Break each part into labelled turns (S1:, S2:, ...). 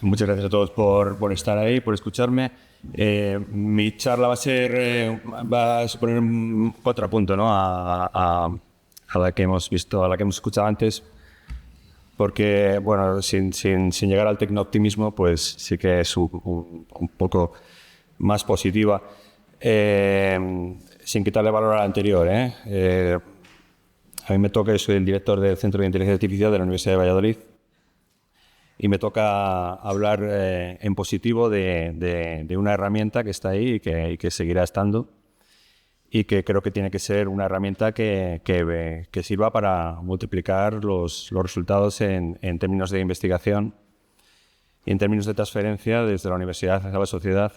S1: Muchas gracias a todos por estar ahí, por escucharme. Mi charla va a suponer un contrapunto, ¿no? a la que hemos visto, a la que hemos escuchado antes, porque, bueno, sin llegar al tecnooptimismo, pues sí que es un poco más positiva, sin quitarle valor al anterior, a mí me toca, yo soy el director del Centro de Inteligencia Artificial de la Universidad de Valladolid, y me toca hablar en positivo de una herramienta que está ahí y que seguirá estando, y que creo que tiene que ser una herramienta que sirva para multiplicar los resultados en términos de investigación y en términos de transferencia desde la universidad hacia la sociedad,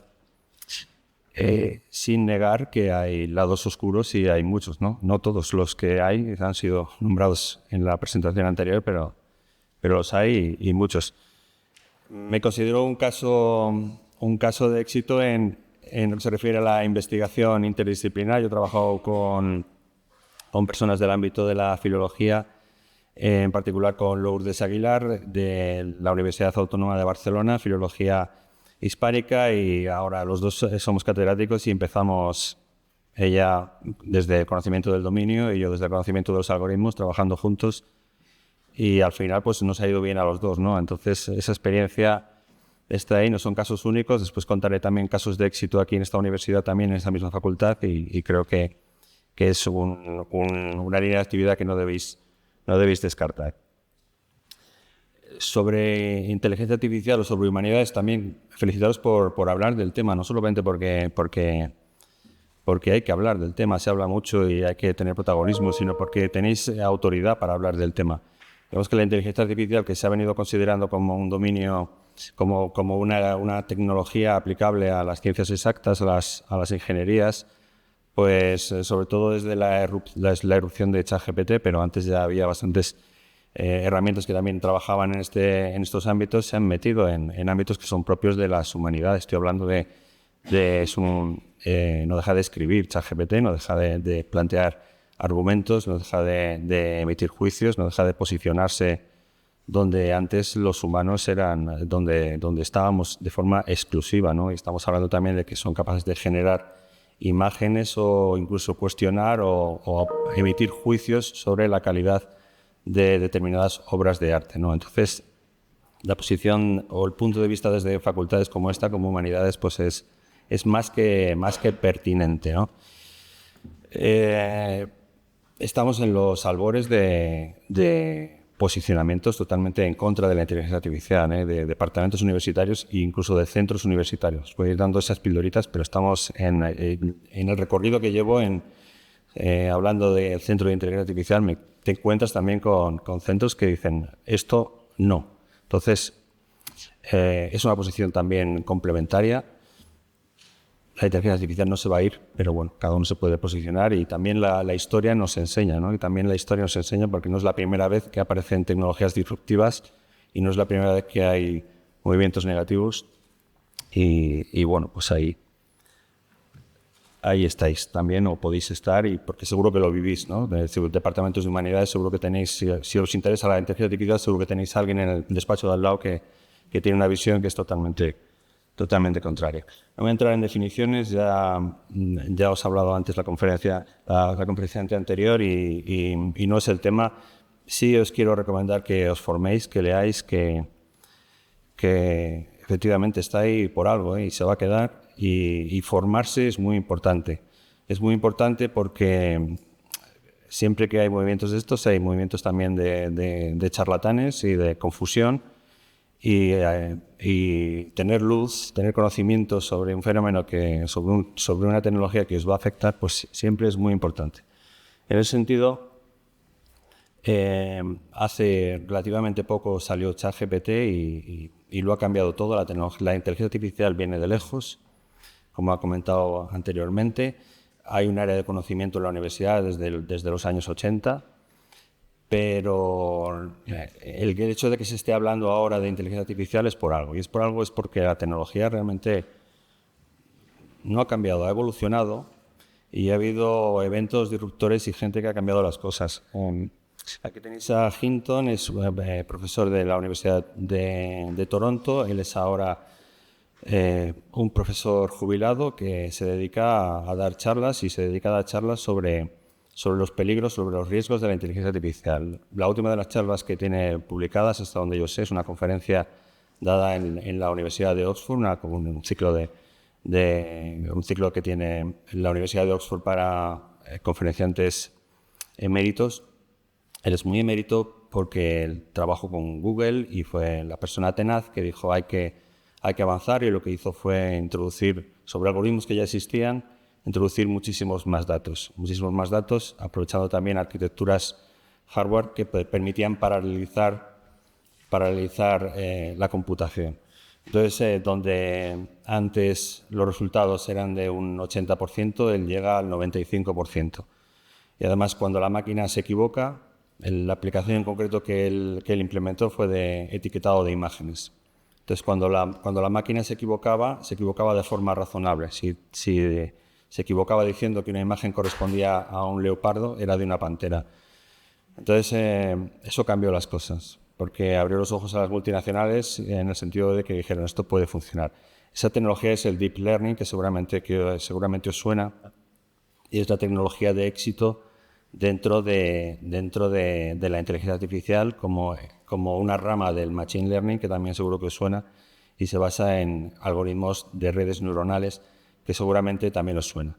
S1: sin negar que hay lados oscuros y hay muchos, ¿no? No todos los que hay han sido nombrados en la presentación anterior, pero los hay y muchos. Me considero un caso de éxito en lo que se refiere a la investigación interdisciplinar. Yo he trabajado con personas del ámbito de la filología, en particular con Lourdes Aguilar, de la Universidad Autónoma de Barcelona, filología hispánica, y ahora los dos somos catedráticos y empezamos, ella desde el conocimiento del dominio y yo desde el conocimiento de los algoritmos, trabajando juntos. Y al final pues nos ha ido bien a los dos, ¿no? Entonces esa experiencia está ahí, no son casos únicos. Después contaré también casos de éxito aquí en esta universidad, también en esta misma facultad, y creo que es una línea de actividad que no debéis descartar. Sobre inteligencia artificial o sobre humanidades, también felicitaros por hablar del tema, no solamente porque hay que hablar del tema, se habla mucho y hay que tener protagonismo, sino porque tenéis autoridad para hablar del tema. Vemos que la inteligencia artificial, que se ha venido considerando como un dominio, como una tecnología aplicable a las ciencias exactas, a las ingenierías, pues sobre todo desde la erupción de ChatGPT, pero antes ya había bastantes herramientas que también trabajaban en estos ámbitos, se han metido en ámbitos que son propios de las humanidades. Estoy hablando no deja de escribir ChatGPT, no deja de plantear argumentos, no deja de emitir juicios, no deja de posicionarse donde antes los humanos eran, donde estábamos de forma exclusiva, ¿no? Y estamos hablando también de que son capaces de generar imágenes o incluso cuestionar o emitir juicios sobre la calidad de determinadas obras de arte, ¿no? Entonces, la posición o el punto de vista desde facultades como esta, como humanidades, pues es más que pertinente, ¿no? Estamos en los albores de posicionamientos totalmente en contra de la inteligencia artificial, de departamentos universitarios e incluso de centros universitarios. Voy a ir dando esas pildoritas, pero estamos en el recorrido que llevo hablando del centro de inteligencia artificial. Te encuentras también con centros que dicen esto no. Entonces, es una posición también complementaria. La inteligencia artificial no se va a ir, pero bueno, cada uno se puede posicionar, y también la historia nos enseña, ¿no? Y también la historia nos enseña, porque no es la primera vez que aparecen tecnologías disruptivas y no es la primera vez que hay movimientos negativos, y bueno, pues ahí estáis también, o podéis estar, y porque seguro que lo vivís, ¿no? Departamentos de humanidades, seguro que tenéis, si os interesa la inteligencia artificial, seguro que tenéis a alguien en el despacho de al lado que tiene una visión que es totalmente contraria. No voy a entrar en definiciones, ya os he hablado antes la conferencia anterior y no es el tema. Sí os quiero recomendar que os forméis, que leáis, que efectivamente está ahí por algo, y se va a quedar, y formarse es muy importante. Es muy importante porque siempre que hay movimientos de estos, hay movimientos también de charlatanes y de confusión. Y tener luz, tener conocimiento sobre un fenómeno, sobre una tecnología que os va a afectar, pues siempre es muy importante. En ese sentido, hace relativamente poco salió ChatGPT y lo ha cambiado todo. La inteligencia artificial viene de lejos, como ha comentado anteriormente. Hay un área de conocimiento en la universidad desde los años 80. Pero el hecho de que se esté hablando ahora de inteligencia artificial es por algo, y es porque la tecnología realmente no ha cambiado, ha evolucionado, y ha habido eventos disruptores y gente que ha cambiado las cosas. Aquí tenéis a Hinton, es profesor de la Universidad de Toronto. Él es ahora un profesor jubilado que se dedica a dar charlas y se dedica a dar charlas sobre los peligros, sobre los riesgos de la inteligencia artificial. La última de las charlas que tiene publicadas, hasta donde yo sé, es una conferencia dada en la Universidad de Oxford, un ciclo que tiene la Universidad de Oxford para conferenciantes eméritos. Él es muy emérito porque él trabajó con Google y fue la persona tenaz que dijo hay que avanzar, y lo que hizo fue introducir, sobre algoritmos que ya existían, introducir muchísimos más datos, aprovechando también arquitecturas hardware que permitían paralelizar la computación. Entonces, donde antes los resultados eran de un 80%, él llega al 95%. Y además, cuando la máquina se equivoca, la aplicación en concreto que él implementó fue de etiquetado de imágenes. Entonces, cuando la máquina se equivocaba de forma razonable. Si se equivocaba diciendo que una imagen correspondía a un leopardo, era de una pantera. Entonces, eso cambió las cosas, porque abrió los ojos a las multinacionales en el sentido de que dijeron, esto puede funcionar. Esa tecnología es el Deep Learning, que seguramente os suena, y es la tecnología de éxito dentro de la inteligencia artificial como una rama del Machine Learning, que también seguro que os suena, y se basa en algoritmos de redes neuronales, que seguramente también os suena.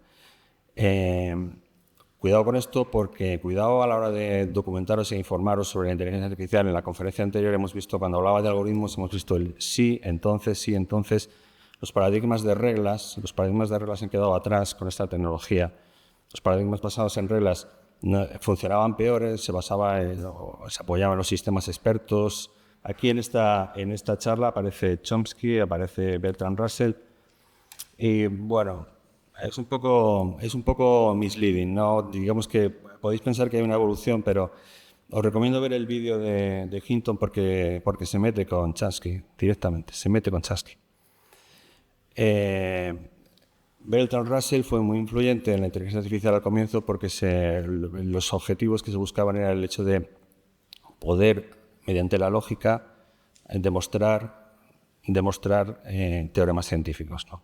S1: Cuidado con esto, porque cuidado a la hora de documentaros e informaros sobre la inteligencia artificial. En la conferencia anterior hemos visto, cuando hablaba de algoritmos, hemos visto el sí, entonces. Los paradigmas de reglas han quedado atrás con esta tecnología. Los paradigmas basados en reglas funcionaban peores, se apoyaban en los sistemas expertos. Aquí en esta charla aparece Chomsky, aparece Bertrand Russell, y bueno, es un poco misleading, ¿no? Digamos que podéis pensar que hay una evolución, pero os recomiendo ver el vídeo de Hinton porque se mete con Chomsky directamente, Bertrand Russell fue muy influyente en la inteligencia artificial al comienzo porque los objetivos que se buscaban era el hecho de poder, mediante la lógica, demostrar teoremas científicos, ¿no?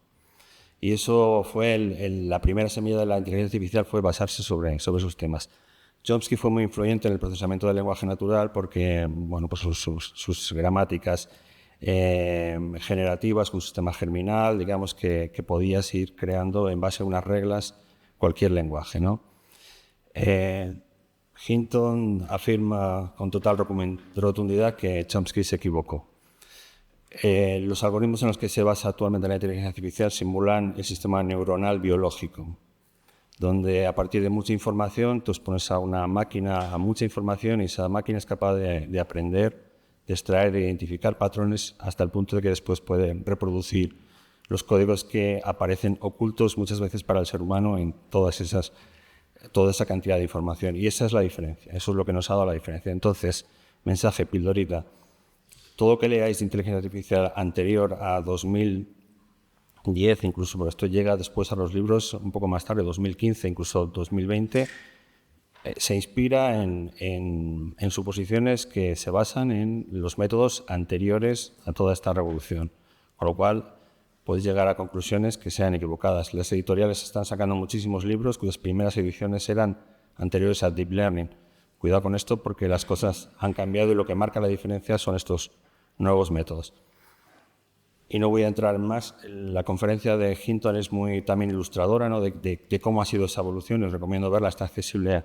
S1: Y eso fue la primera semilla de la inteligencia artificial, fue basarse sobre esos temas. Chomsky fue muy influyente en el procesamiento del lenguaje natural porque, bueno, pues sus gramáticas generativas, con un sistema germinal, digamos que podías ir creando en base a unas reglas cualquier lenguaje, ¿no? Hinton afirma con total rotundidad que Chomsky se equivocó. Los algoritmos en los que se basa actualmente la inteligencia artificial simulan el sistema neuronal biológico, donde a partir de mucha información tú pones a una máquina a mucha información y esa máquina es capaz de aprender, de extraer, de identificar patrones hasta el punto de que después puede reproducir los códigos que aparecen ocultos muchas veces para el ser humano en toda esa cantidad de información. Y esa es la diferencia, eso es lo que nos ha dado la diferencia. Entonces, mensaje, pildorita. Todo lo que leáis de inteligencia artificial anterior a 2010, incluso, porque esto llega después a los libros un poco más tarde, 2015, incluso 2020, se inspira en suposiciones que se basan en los métodos anteriores a toda esta revolución, con lo cual podéis llegar a conclusiones que sean equivocadas. Las editoriales están sacando muchísimos libros cuyas primeras ediciones eran anteriores al Deep Learning. Cuidado con esto porque las cosas han cambiado y lo que marca la diferencia son estos nuevos métodos. Y no voy a entrar más. La conferencia de Hinton es muy también ilustradora, ¿no? de cómo ha sido esa evolución. Os recomiendo verla, está accesible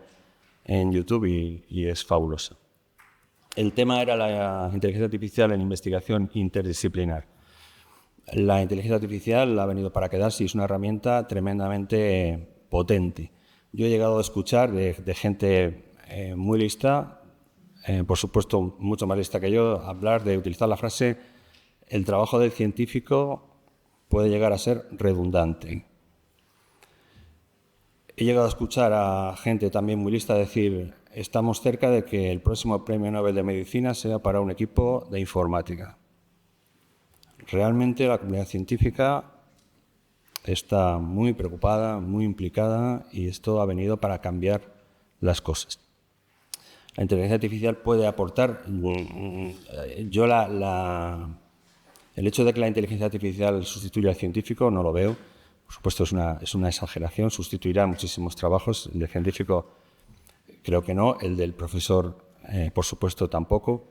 S1: en YouTube y es fabulosa. El tema era la inteligencia artificial en investigación interdisciplinar. La inteligencia artificial ha venido para quedarse y es una herramienta tremendamente potente. Yo he llegado a escuchar de gente muy lista, por supuesto mucho más lista que yo, hablar de utilizar la frase: el trabajo del científico puede llegar a ser redundante. He llegado a escuchar a gente también muy lista decir: estamos cerca de que el próximo premio Nobel de Medicina sea para un equipo de informática. Realmente la comunidad científica está muy preocupada, muy implicada, y esto ha venido para cambiar las cosas. la inteligencia artificial puede aportar. Yo el hecho de que la inteligencia artificial sustituya al científico no lo veo. Por supuesto, es una exageración, sustituirá muchísimos trabajos. El del científico creo que no, el del profesor por supuesto tampoco,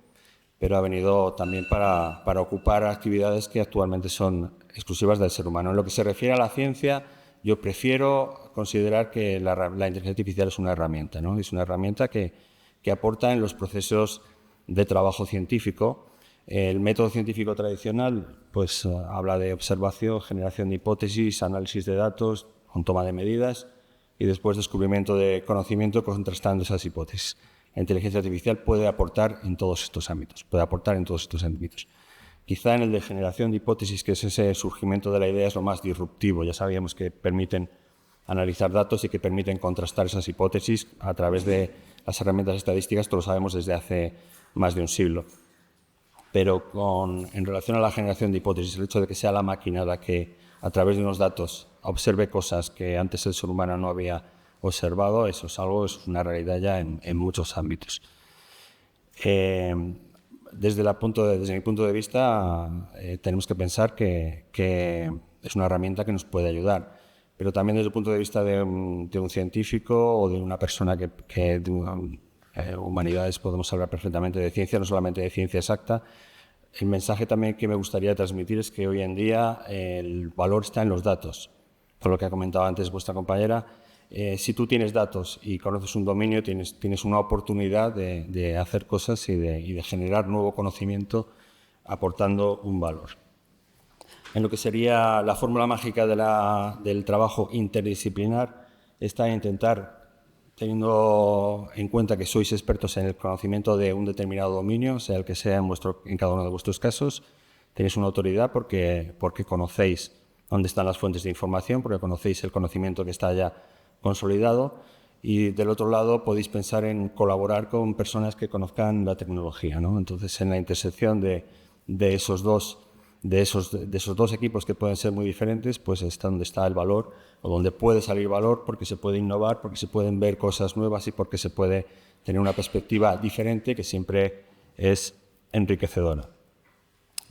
S1: pero ha venido también para ocupar actividades que actualmente son exclusivas del ser humano. En lo que se refiere a la ciencia, yo prefiero considerar que la inteligencia artificial es una herramienta, ¿no? Es una herramienta que aporta en los procesos de trabajo científico. El método científico tradicional pues, habla de observación, generación de hipótesis, análisis de datos, con toma de medidas y después descubrimiento de conocimiento contrastando esas hipótesis. La inteligencia artificial puede aportar en todos estos ámbitos, Quizá en el de generación de hipótesis, que es ese surgimiento de la idea, es lo más disruptivo. Ya sabíamos que permiten analizar datos y que permiten contrastar esas hipótesis a través de las herramientas estadísticas, esto lo sabemos desde hace más de un siglo. Pero en relación a la generación de hipótesis, el hecho de que sea la máquina la que a través de unos datos observe cosas que antes el ser humano no había observado, eso es una realidad ya en muchos ámbitos. Desde mi punto de vista, tenemos que pensar que es una herramienta que nos puede ayudar, pero también desde el punto de vista de un científico o de una persona que de humanidades podemos hablar perfectamente de ciencia, no solamente de ciencia exacta. El mensaje también que me gustaría transmitir es que hoy en día el valor está en los datos. Por lo que ha comentado antes vuestra compañera, si tú tienes datos y conoces un dominio, tienes una oportunidad de hacer cosas y de generar nuevo conocimiento aportando un valor. En lo que sería la fórmula mágica del trabajo interdisciplinar está en intentar, teniendo en cuenta que sois expertos en el conocimiento de un determinado dominio, sea el que sea en cada uno de vuestros casos, tenéis una autoridad porque conocéis dónde están las fuentes de información, porque conocéis el conocimiento que está ya consolidado, y del otro lado podéis pensar en colaborar con personas que conozcan la tecnología, ¿no? Entonces, en la intersección de esos dos equipos que pueden ser muy diferentes, pues está donde está el valor, o donde puede salir valor, porque se puede innovar, porque se pueden ver cosas nuevas y porque se puede tener una perspectiva diferente que siempre es enriquecedora.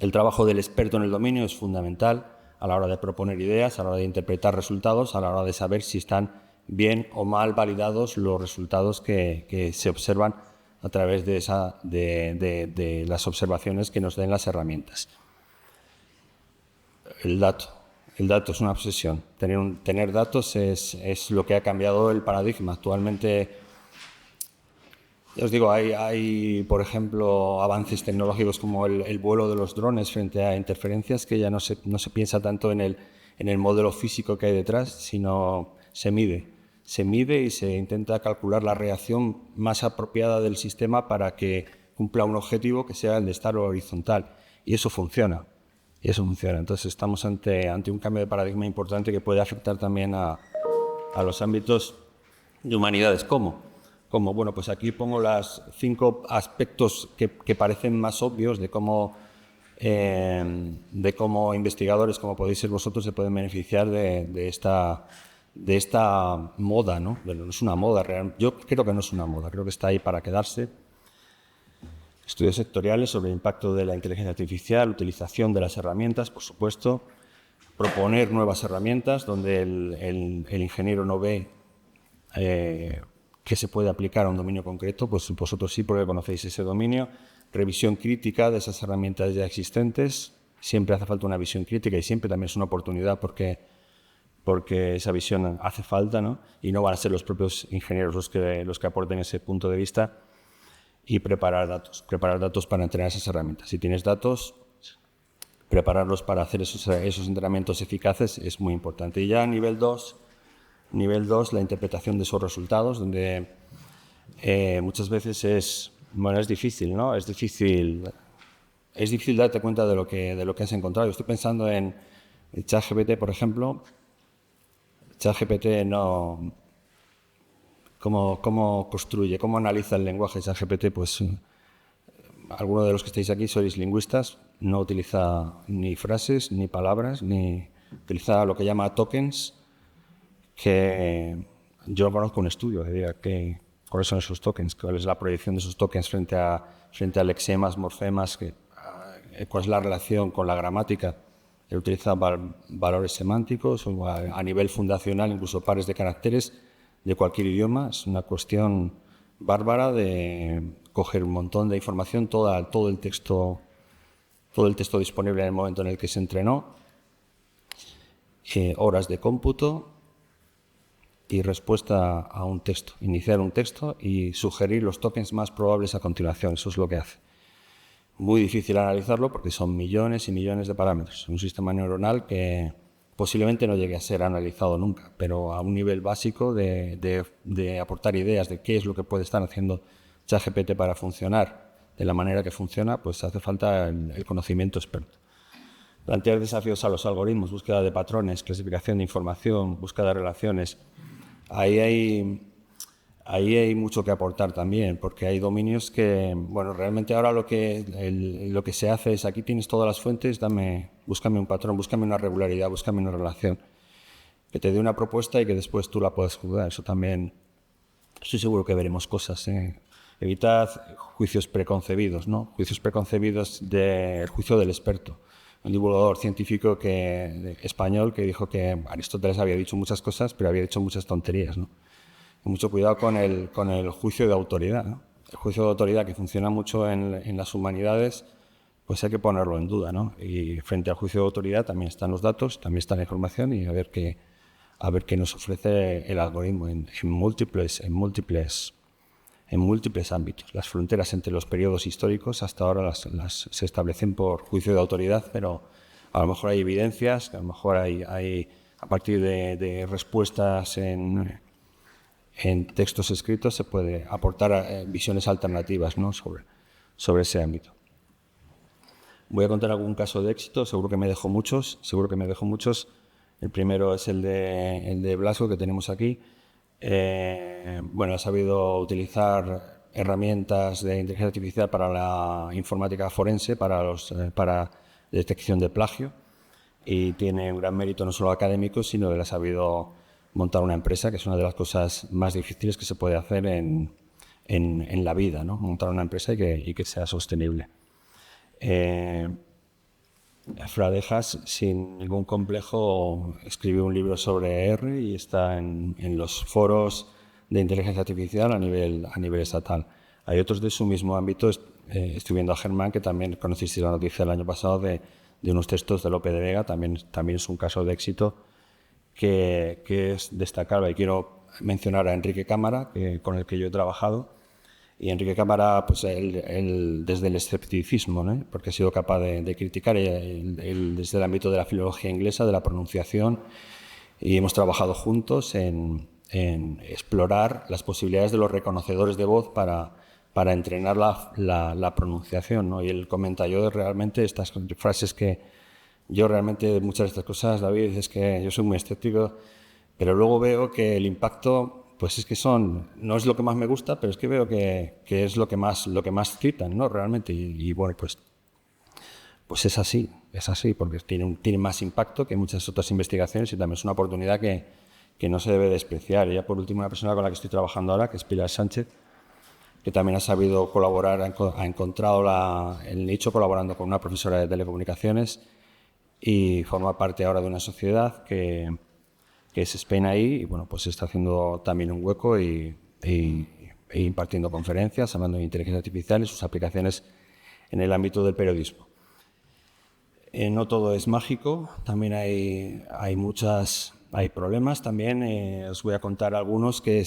S1: El trabajo del experto en el dominio es fundamental a la hora de proponer ideas, a la hora de interpretar resultados, a la hora de saber si están bien o mal validados los resultados que se observan a través de las observaciones que nos den las herramientas. El dato es una obsesión. Tener datos es lo que ha cambiado el paradigma. Actualmente, ya os digo, hay por ejemplo, avances tecnológicos como el vuelo de los drones frente a interferencias, que ya no se piensa tanto en el modelo físico que hay detrás, sino se mide y se intenta calcular la reacción más apropiada del sistema para que cumpla un objetivo que sea el de estar horizontal. Y eso funciona. Entonces estamos ante un cambio de paradigma importante que puede afectar también a los ámbitos de humanidades. ¿Cómo? Bueno, pues aquí pongo los 5 aspectos que parecen más obvios de cómo investigadores, como podéis ser vosotros, se pueden beneficiar de esta moda, ¿no? Bueno, no es una moda real. Yo creo que no es una moda, creo que está ahí para quedarse. Estudios sectoriales sobre el impacto de la inteligencia artificial, utilización de las herramientas, por supuesto, proponer nuevas herramientas donde el ingeniero no ve que se puede aplicar a un dominio concreto, pues vosotros sí, porque conocéis ese dominio. Revisión crítica de esas herramientas ya existentes. Siempre hace falta una visión crítica y siempre también es una oportunidad porque esa visión hace falta, ¿no? Y no van a ser los propios ingenieros los que aporten ese punto de vista. Y preparar datos para entrenar esas herramientas. Si tienes datos, prepararlos para hacer esos entrenamientos eficaces es muy importante. Y ya a nivel 2, la interpretación de esos resultados, donde muchas veces es difícil, ¿no? Es difícil darte cuenta de lo que has encontrado. Yo estoy pensando en el ChatGPT, por ejemplo. ChatGPT no... ¿Cómo construye, cómo analiza el lenguaje ChatGPT? Pues algunos de los que estáis aquí sois lingüistas, no utiliza ni frases, ni palabras, ni utiliza lo que llama tokens, que yo conozco un estudio que diga cuáles son esos tokens, cuál es la proyección de esos tokens frente a lexemas, morfemas, cuál es la relación con la gramática. Él utiliza valores semánticos o a nivel fundacional, incluso pares de caracteres de cualquier idioma. Es una cuestión bárbara de coger un montón de información, todo el texto disponible en el momento en el que se entrenó, horas de cómputo y respuesta a un texto, iniciar un texto y sugerir los tokens más probables a continuación. Eso es lo que hace. Muy difícil analizarlo porque son millones y millones de parámetros. Un sistema neuronal que posiblemente no llegue a ser analizado nunca, pero a un nivel básico de aportar ideas de qué es lo que puede estar haciendo ChatGPT para funcionar de la manera que funciona, pues hace falta el conocimiento experto. Plantear desafíos a los algoritmos, búsqueda de patrones, clasificación de información, búsqueda de relaciones. Ahí hay mucho que aportar también, porque hay dominios que, bueno, realmente ahora lo que se hace es, aquí tienes todas las fuentes, búscame un patrón, búscame una regularidad, búscame una relación, que te dé una propuesta y que después tú la puedas juzgar. Eso también, estoy seguro que veremos cosas. Evitad juicios preconcebidos, ¿no? Juicios preconcebidos del juicio del experto. Un divulgador científico español que dijo que Aristóteles había dicho muchas cosas, pero había dicho muchas tonterías, ¿no? Y mucho cuidado con el juicio de autoridad, ¿no? El juicio de autoridad que funciona mucho en las humanidades, pues hay que ponerlo en duda, ¿no? Y frente al juicio de autoridad también están los datos, también está la información y a ver qué nos ofrece el algoritmo en múltiples ámbitos. Las fronteras entre los periodos históricos hasta ahora se establecen por juicio de autoridad, pero a lo mejor hay evidencias, a lo mejor hay a partir de respuestas en textos escritos se puede aportar visiones alternativas, ¿no? sobre ese ámbito. Voy a contar algún caso de éxito, seguro que me dejo muchos. El primero es el de Blasco que tenemos aquí. Ha sabido utilizar herramientas de inteligencia artificial para la informática forense, para detección de plagio, y tiene un gran mérito no solo académico, sino que ha sabido montar una empresa, que es una de las cosas más difíciles que se puede hacer en la vida, ¿no? Montar una empresa y que sea sostenible. Fradejas, sin ningún complejo, escribió un libro sobre R y está en los foros de inteligencia artificial a nivel estatal. Hay otros de su mismo ámbito. Estoy viendo a Germán, que también conocisteis la noticia el año pasado de unos textos de Lope de Vega. También es un caso de éxito que es destacable. Y quiero mencionar a Enrique Cámara, con el que yo he trabajado. Y Enrique Cámara, pues él desde el escepticismo, ¿no? Porque ha sido capaz de criticar desde el ámbito de la filología inglesa, de la pronunciación, y hemos trabajado juntos en explorar las posibilidades de los reconocedores de voz para entrenar la pronunciación, ¿no? Y él comenta, yo realmente estas frases que yo realmente muchas de estas cosas, David, es que yo soy muy escéptico, pero luego veo que el impacto, pues es que no es lo que más me gusta, pero es que veo que es lo que más citan, ¿no? Realmente. Y bueno, pues es así, porque tiene más impacto que muchas otras investigaciones y también es una oportunidad que no se debe despreciar. Y ya por último, una persona con la que estoy trabajando ahora, que es Pilar Sánchez, que también ha sabido colaborar, ha encontrado el nicho colaborando con una profesora de telecomunicaciones y forma parte ahora de una sociedad que es Spain AI, y bueno, pues está haciendo también un hueco e impartiendo conferencias, hablando de inteligencia artificial y sus aplicaciones en el ámbito del periodismo. No todo es mágico, también hay problemas también. Os voy a contar algunos que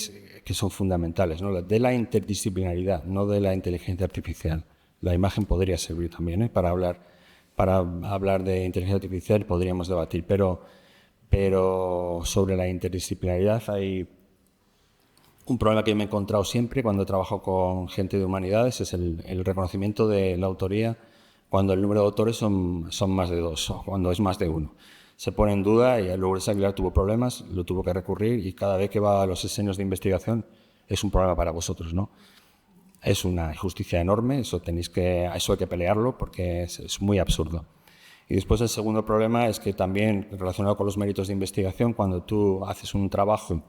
S1: son fundamentales, ¿no? De la interdisciplinaridad, no de la inteligencia artificial. La imagen podría servir también, para hablar de inteligencia artificial podríamos debatir, pero sobre la interdisciplinaridad hay un problema que me he encontrado siempre cuando he trabajado con gente de humanidades, es el reconocimiento de la autoría cuando el número de autores son más de 2 o cuando es más de 1. Se pone en duda, y Lourdes Aguilar tuvo problemas, lo tuvo que recurrir, y cada vez que va a los sexenios de investigación es un problema para vosotros, ¿no? Es una injusticia enorme, eso hay que pelearlo porque es muy absurdo. Y después el segundo problema es que también, relacionado con los méritos de investigación, cuando tú haces un trabajo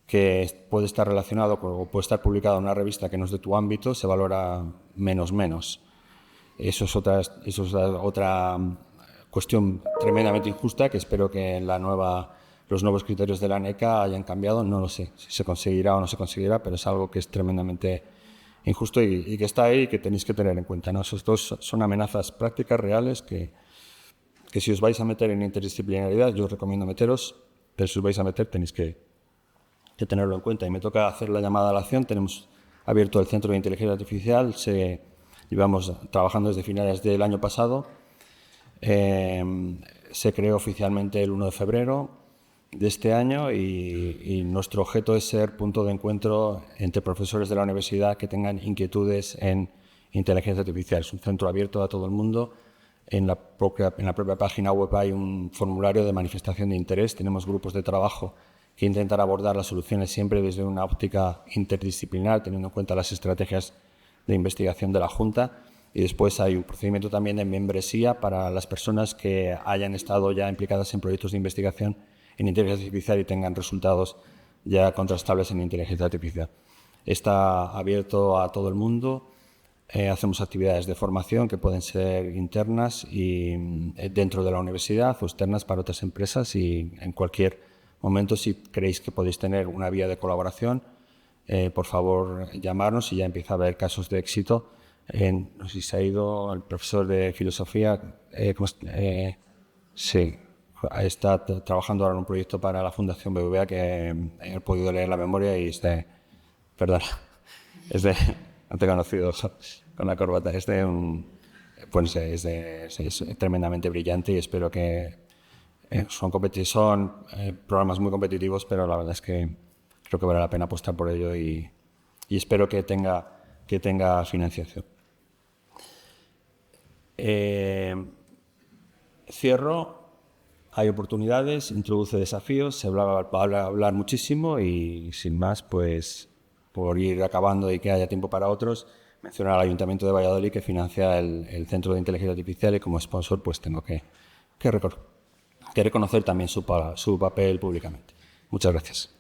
S1: que puede estar relacionado o puede estar publicado en una revista que no es de tu ámbito, se valora menos. Eso es otra cuestión tremendamente injusta que espero que en los nuevos criterios de la ANECA hayan cambiado. No lo sé si se conseguirá o no se conseguirá, pero es algo que es tremendamente injusto y que está ahí y que tenéis que tener en cuenta, ¿no? Esos dos son amenazas prácticas, reales, que si os vais a meter en interdisciplinaridad, yo os recomiendo meteros, pero si os vais a meter tenéis que tenerlo en cuenta. Y me toca hacer la llamada a la acción. Tenemos abierto el Centro de Inteligencia Artificial, llevamos trabajando desde finales del año pasado. Se creó oficialmente el 1 de febrero de este año y nuestro objeto es ser punto de encuentro entre profesores de la universidad que tengan inquietudes en inteligencia artificial. Es un centro abierto a todo el mundo. En la propia página web hay un formulario de manifestación de interés. Tenemos grupos de trabajo que intentan abordar las soluciones siempre desde una óptica interdisciplinar, teniendo en cuenta las estrategias de investigación de la Junta. Y después hay un procedimiento también de membresía para las personas que hayan estado ya implicadas en proyectos de investigación en inteligencia artificial y tengan resultados ya contrastables en inteligencia artificial. Está abierto a todo el mundo. Hacemos actividades de formación que pueden ser internas y dentro de la universidad o externas para otras empresas, y en cualquier momento, si creéis que podéis tener una vía de colaboración, por favor llamarnos, y ya empieza a haber casos de éxito. No sé si se ha ido el profesor de filosofía, sí, está trabajando ahora en un proyecto para la Fundación BBVA que he podido leer la memoria y perdón, no te he conocido con la corbata, es tremendamente brillante y espero que son programas muy competitivos, pero la verdad es que creo que vale la pena apostar por ello y espero que tenga financiación. Cierro. Hay oportunidades, introduce desafíos, se va a hablar muchísimo y sin más, pues por ir acabando y que haya tiempo para otros, mencionar al Ayuntamiento de Valladolid que financia el Centro de Inteligencia Artificial y como sponsor pues tengo que reconocer también su papel públicamente. Muchas gracias.